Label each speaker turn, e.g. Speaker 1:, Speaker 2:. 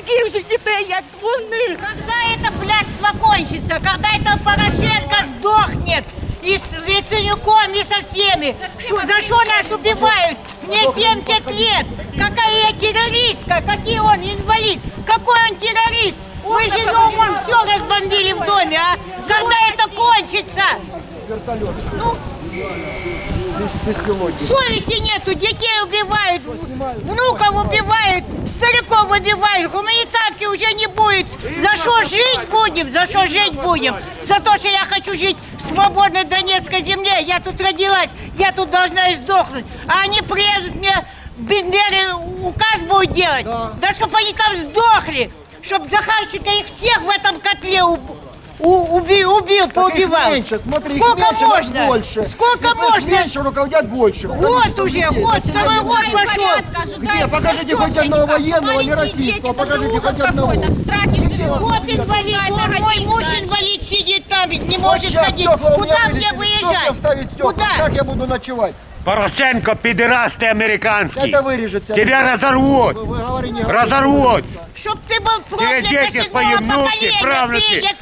Speaker 1: таких же дітей, як вони.
Speaker 2: Когда это блядство кончится? Когда это Порошенко сдохнет? И с Яценюком, и со всеми. За что нас убивают? Мне 70 лет. Какая я террористка? Какой он инвалид? Какой он террорист? Мы живем, вон все разбомбили в доме, а? Когда это кончится? Ну, совести нету, детей убивают, внуков убивают, стариков убивают, гуманитарки уже не будет. За что жить будем? За что жить будем? За то, что я хочу жить в свободной Донецкой земле. Я тут родилась, я тут должна и сдохнуть. А они приедут мне, Бендеры, указ будут делать. Да чтоб они там сдохли, чтоб Захарченко их всех в этом котле убил, поубивал.
Speaker 3: Меньше, смотри, их
Speaker 2: Сколько
Speaker 3: меньше, нас
Speaker 2: можно?
Speaker 3: больше.
Speaker 2: Сколько
Speaker 3: Если их
Speaker 2: можно?
Speaker 3: меньше, руководят больше.
Speaker 2: Год уже, год, второй год пошел.
Speaker 3: Где? Покажите хоть одного военного, не российского. Покажите хоть одного.
Speaker 2: Вот инвалид, вон мой муж инвалид сидит там, не может
Speaker 3: Сейчас
Speaker 2: ходить.
Speaker 3: стекла у
Speaker 2: Куда
Speaker 3: меня
Speaker 2: мне
Speaker 3: вылетели.
Speaker 2: выезжать?
Speaker 3: Кто вставит стекла?
Speaker 2: Куда?
Speaker 3: Как я буду ночевать?
Speaker 4: Порошенко, пидорас ты американский.
Speaker 3: Это вырежется.
Speaker 4: Тебя разорвут.
Speaker 3: Вы говори, не говори.
Speaker 4: Разорвут.
Speaker 2: Чтоб ты был проклят
Speaker 4: Тебе дети
Speaker 2: до
Speaker 4: свои,
Speaker 2: седьмого
Speaker 4: внуки,
Speaker 2: поколения,
Speaker 4: правнуки
Speaker 2: ты,